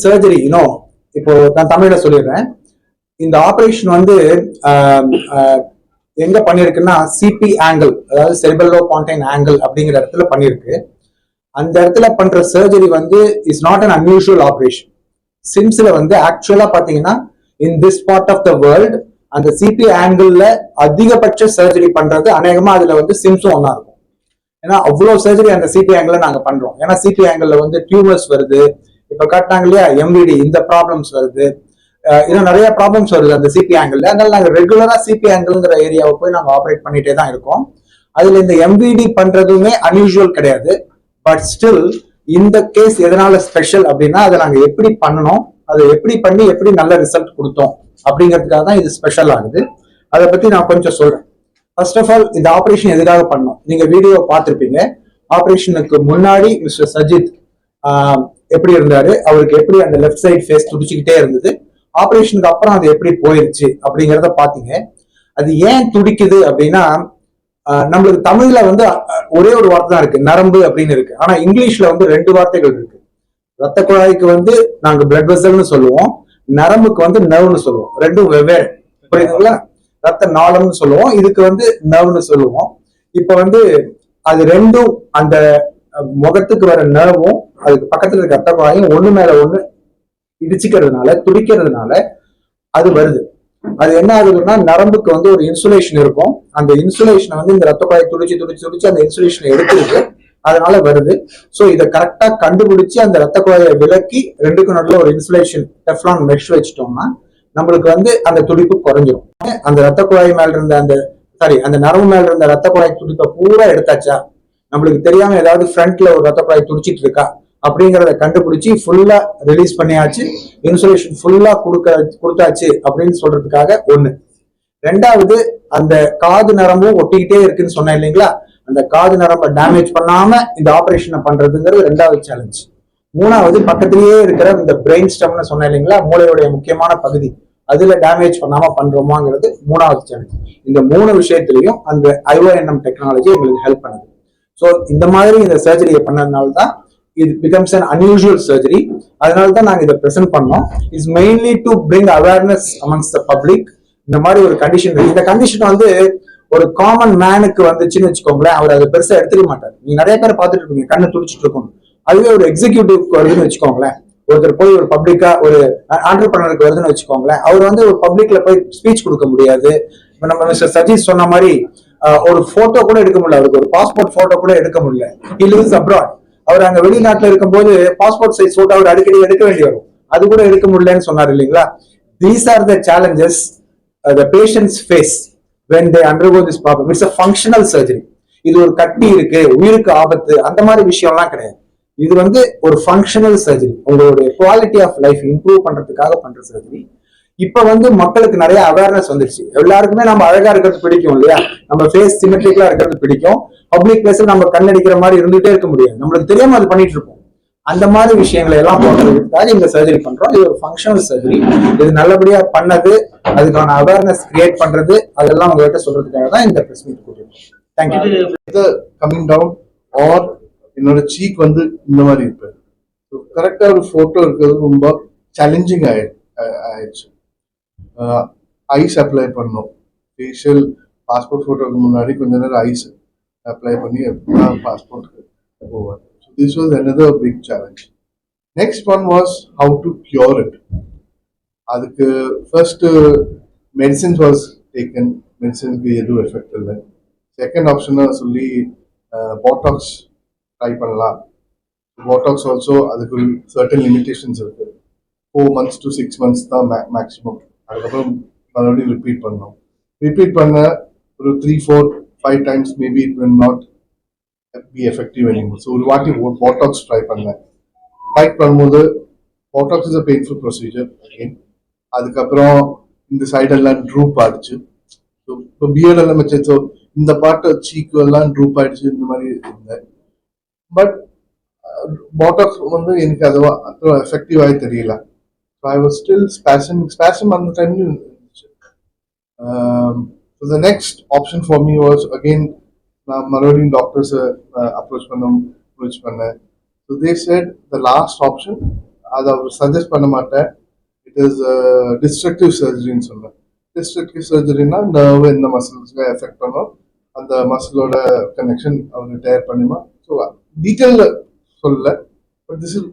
Surgery இப்போ நான் தமிழ்ல சொல்லிடுறேன். இந்த ஆபரேஷன் வந்து எங்க பண்ணிருக்குன்னா சிபி ஆங்கிள், அதாவது செரிபெல்லோ பாண்டைன் ஆங்கிள் அப்படிங்கிற இடத்துல பண்ணிருக்கு. அந்த இடத்துல பண்ற சர்ஜரி வந்து is not an unusual operation. சிம்ஸ்ல வந்து ஆக்சுவலா பாத்தீங்கன்னா in this part of the world அந்த சிபி ஆங்கிள் அதிகபட்ச சர்ஜரி பண்றது அநேகமா அதுல வந்து சிம்ஸும் ஒன்னா இருக்கும். ஏன்னா அவ்வளவு சர்ஜரி அந்த சிபி ஆங்கிள் நாங்க பண்றோம். ஏன்னா சிபி ஆங்கிள் வந்து டியூமர்ஸ் வருது, இப்ப காட்டினாங்க இல்லையா எம்விடி, இந்த ப்ராப்ளம்ஸ் வருது, இன்னும் நிறைய ப்ராப்ளம்ஸ் வருது அந்த சிபி ஆங்கிள். அதனால நாங்க ரெகுலரா சிபி ஆங்கிள்ங்கிற ஏரியாவை போய் நாங்க ஆப்ரேட் பண்ணிட்டே தான் இருக்கோம். அதுல இந்த எம்விடி பண்றதுமே அன்யூஷுவல் கிடையாது. பட் ஸ்டில் இந்த கேஸ் எதனால ஸ்பெஷல் அப்படின்னா அதை நாங்க எப்படி பண்ணணும், அதை எப்படி பண்ணி எப்படி நல்ல ரிசல்ட் கொடுத்தோம் அப்படிங்கிறதுக்காக தான் இது ஸ்பெஷல் ஆகுது. அதை பத்தி நான் கொஞ்சம் சொல்றேன். ஃபர்ஸ்ட் ஆஃப் ஆல் இந்த ஆபரேஷன் எதுக்காக பண்ணோம், நீங்க வீடியோ பார்த்திருப்பீங்க. ஆபரேஷனுக்கு முன்னாடி மிஸ்டர் சஜித் எப்படி இருந்தாரு, அவருக்கு எப்படி அந்த லெஃப்ட் சைட் ஃபேஸ் துடிச்சுக்கிட்டே இருந்தது, ஆபரேஷனுக்கு அப்புறம் அது எப்படி போயிருச்சு அப்படிங்கிறத பாத்தீங்க. அது ஏன் துடிக்குது அப்படின்னா நம்மளுக்கு தமிழ்ல வந்து ஒரே ஒரு வார்த்தை தான் இருக்கு, நரம்பு அப்படின்னு இருக்கு. ஆனா இங்கிலீஷ்ல வந்து 2 வார்த்தைகள் இருக்கு. ரத்த குழாய்க்கு வந்து நாங்க பிளட் வெசல்னு சொல்லுவோம், நரம்புக்கு வந்து நர்வ்னு சொல்லுவோம். ரெண்டும் வெவ்வேறு, புரியுதுங்களா? ரத்த நாளம்னு சொல்லுவோம், இதுக்கு வந்து நர்வ்னு சொல்லுவோம். இப்ப வந்து அது ரெண்டும், அந்த முகத்துக்கு வர நர்வும் அதுக்கு பக்கத்துல இருக்க ரத்த குழாயும் ஒண்ணு மேல ஒண்ணு இடிச்சுக்கிறதுனால துடிக்கிறதுனால அது வருது. அது என்ன ஆகுதுன்னா நரம்புக்கு வந்து ஒரு இன்சுலேஷன் இருக்கும். அந்த இன்சுலேஷனை வந்து இந்த ரத்த குழாய் துடிச்சு துடிச்சு துடிச்சு அந்த இன்சுலேஷனை எடுத்துருக்கு, அதனால வருது. சோ இதை கரெக்டா கண்டுபிடிச்சு அந்த ரத்த குழாயை விலக்கி ரெண்டுக்கும் நடுவில் ஒரு இன்சுலேஷன் டெஃப்லான் மெஷ் வச்சுட்டோம்னா நம்மளுக்கு வந்து அந்த துடிப்பு குறைஞ்சிரும். அந்த ரத்த குழாய் மேல இருந்த அந்த நரம்பு மேல இருந்த ரத்த குழாய் துடிப்பை பூரா எடுத்தாச்சா, நம்மளுக்கு தெரியாம ஏதாவது ஃப்ரண்ட்ல ஒரு ரத்த குழாய் துடிச்சிட்டு இருக்கா அப்படிங்கிறத கண்டுபிடிச்சு ஃபுல்லா ரிலீஸ் பண்ணியாச்சு, இன்சுலேஷன் ஃபுல்லா கொடுத்தாச்சு அப்படின்னு சொல்றதுக்காக ஒண்ணு. ரெண்டாவது, அந்த காது நரம்பும் ஒட்டிக்கிட்டே இருக்குன்னு சொன்னேன் இல்லைங்களா, அந்த காது நரம்பை டேமேஜ் பண்ணாம இந்த ஆபரேஷனை பண்றதுங்கிறது 2வது சேலஞ்ச். 3வது, பக்கத்திலேயே இருக்கிற இந்த பிரெயின் ஸ்டெம்னு சொன்னேன் இல்லைங்களா, மூளையுடைய முக்கியமான பகுதி, அதுல டேமேஜ் பண்ணாம பண்றோமாங்கிறது 3வது சேலஞ்ச். இந்த 3 விஷயத்திலையும் அந்த IONM டெக்னாலஜி எங்களுக்கு ஹெல்ப் பண்ணுது. ஸோ இந்த மாதிரி இந்த சர்ஜரியை பண்ணதுனால தான் it becomes an unusual surgery. அதனால தான் நாங்க இதை பிரசன்ட் பண்ணோம். It's mainly to bring awareness amongst the public. இந்த மாதிரி ஒரு கண்டிஷன், இந்த கண்டிஷன் வந்து ஒரு காமன் மேனுக்கு வந்துச்சுன்னு வச்சுக்கோங்களேன், அவர் அதை பெருசா எடுத்துக்க மாட்டார். நீங்க நிறைய பேர் பார்த்துட்டு இருப்பீங்க கண்ணு துடிச்சிட்டு இருக்கும். அதுவே ஒரு எக்ஸிக்யூட்டிவ்க்கு வருதுன்னு வச்சுக்கோங்களேன், ஒருத்தர் போய் ஒரு பப்ளிக்கா ஒரு ஆண்டர்பிரனருக்கு வருதுன்னு வச்சுக்கோங்களேன், அவர் வந்து ஒரு பப்ளிக்ல போய் ஸ்பீச் கொடுக்க முடியாது. இப்ப நம்ம மிஸ்டர் சஜித் சொன்ன மாதிரி ஒரு போட்டோ கூட எடுக்க முடியல, அவருக்கு ஒரு பாஸ்போர்ட் போட்டோ கூட எடுக்க முடியல. He lives abroad. அவர் அங்க வெளிநாட்டுல இருக்கும்போது பாஸ்போர்ட் சைஸ் போட்டோ அவர் அடிக்கடி எடுக்க வேண்டி வரும், அது கூட எடுக்க முடியலன்னு சொன்னார் இல்லைங்களா. These are the challenges the patients face when they undergo this problem. It's a functional surgery. இது ஒரு கட்டி இருக்கு, உயிருக்கு ஆபத்து, அந்த மாதிரி விஷயம்லாம் கிடையாது. இது வந்து ஒரு ஃபங்க்ஷனல் சர்ஜரி, உங்களுடைய குவாலிட்டி ஆஃப் லைஃப் இம்ப்ரூவ் பண்றதுக்காக பண்ற சர்ஜரி. இப்ப வந்து மக்களுக்கு நிறைய அவேர்னஸ் வந்துருச்சு. எல்லாருக்குமே நம்ம அழகா இருக்கிறது பிடிக்கும் இல்லையா, நம்ம ஃபேஸ் சிமெட்ரிக்கலா இருக்கிறது பிடிக்கும். பப்ளிக் பிளேஸ்ல நம்ம கண்ணடிக்கிற மாதிரி இருந்துட்டே இருக்க முடியாது, நம்மளுக்கு தெரியாம அது பண்ணிட்டு இருப்போம். அந்த மாதிரி விஷயங்களை எல்லாம் போடுறதுக்காக இந்த சர்ஜரி பண்றோம். இது ஒரு ஃபங்க்ஷனல் சர்ஜரி. இது நல்லபடியா பண்ணது, அதுக்கான அவேர்னஸ் கிரியேட் பண்றது, அதெல்லாம் உங்ககிட்ட சொல்றதுக்காக தான் இந்த பிரஸ் மீட் கூட்டிருக்கோம். தேங்க்யூ. கமிங் டவுன் ஆர் என்னோட சீக் வந்து இந்த மாதிரி இருப்பேன். கரெக்டா ஒரு போட்டோ இருக்கிறது ரொம்ப சேலஞ்சிங் ஆயிடுச்சு. ஐஸ் அப்ளை பண்ணோம், ஃபேஷியல் பாஸ்போர்ட் போட்டோக்கு முன்னாடி கொஞ்ச நேரம் ஐஸ் அப்ளை பண்ணி பாஸ்போர்ட்டுக்கு போவார். So this was another big challenge. Next one was how to cure it. அதுக்கு ஃபர்ஸ்ட் மெடிசின்ஸ் வாஸ் டேக்கன், மெடிசின்ஸ்க்கு எதுவும் எஃபெக்ட் இல்லை. செகண்ட் ஆப்ஷனாக சொல்லி பாட்டாக்ஸ் ட்ரை பண்ணலாம். பாட்டாக்ஸ் ஆல்சோ அதுக்கு சர்டன் லிமிடேஷன்ஸ் இருக்கு. 4 months to 6 months தான் மேக்ஸிமம். அதுக்கப்புறம் மறுபடியும் ரிப்பீட் பண்ணோம். ரிப்பீட் பண்ண ஒரு 3, 4, 5 times maybe it will not be effective anymore. So ஒரு வாட்டி பாட்டாக்ஸ் ட்ரை பண்ணேன். ட்ரை பண்ணும்போது Botox is a painful procedure again. அதுக்கப்புறம் இந்த சைடெல்லாம் ட்ரூப் ஆயிடுச்சு. ஸோ இப்போ பியர்ட் எல்லாம் வச்சு, ஸோ இந்த பாட்டு சீக்கு எல்லாம் ட்ரூப் ஆயிடுச்சு, இந்த மாதிரி இருந்தேன். பட் பாட்டாக்ஸ் வந்து எனக்கு அது எஃபெக்டிவாக தெரியல. So I was still spasm on the time. So the next option for me was again Marodin doctors approach panna. So they said the last option அதை அவர் சஜஸ்ட் பண்ண மாட்டேன். இட் இஸ் டிஸ்ட்ரக்டிவ் சர்ஜரின்னு சொல்லுவேன். Destructive சர்ஜரினா nerve இந்த மசில்ஸ்க்கு effect பண்ணும், அந்த மசிலோட connection அவங்க tire பண்ணுமா. ஸோ டீட்டெயிலில் சொல்லல, but this is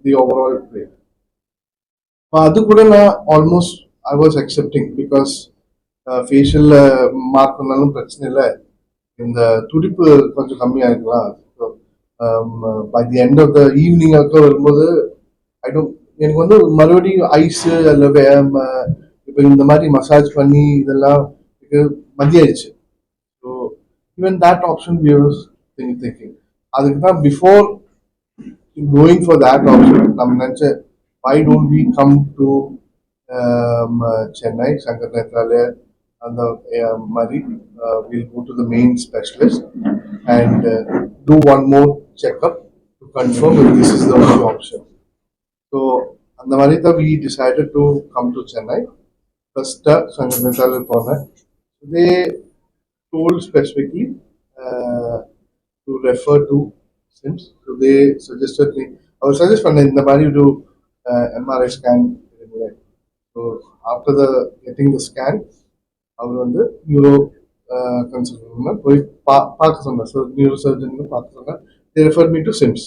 the overall way. அது கூட நான் almost I was accepting because ஃபேஷியலில் மார்க் பண்ணாலும் பிரச்சனை இல்லை, இந்த துடிப்பு கொஞ்சம் கம்மியாக இருக்கலாம். By the end of the evening வரும்போது ஐ டோன்ட், எனக்கு வந்து மறுபடியும் ஐஸு அல்ல இப்போ இந்த மாதிரி மசாஜ் பண்ணி இதெல்லாம் மதிய ஆயிடுச்சு. So even that option we was thinking. அதுக்கு தான் before going for that option நம்ம நினச்சேன், why don't we come to Chennai, Shankar Nethralaya, and the Mari, we'll go to the main specialist and do one more checkup to confirm if this is the only option. So, and the Marita, we decided to come to Chennai. First, Shankar Nethralaya, they told specifically to refer to SIMS. So they suggested me, I was suggested in the Mari to MRI scan. So after getting the scan, அவர் வந்து neuro consultant போய் பார்க்க சொன்னார். So neuro surgeon பார்க்க சொன்னார். they referred me to SIMS.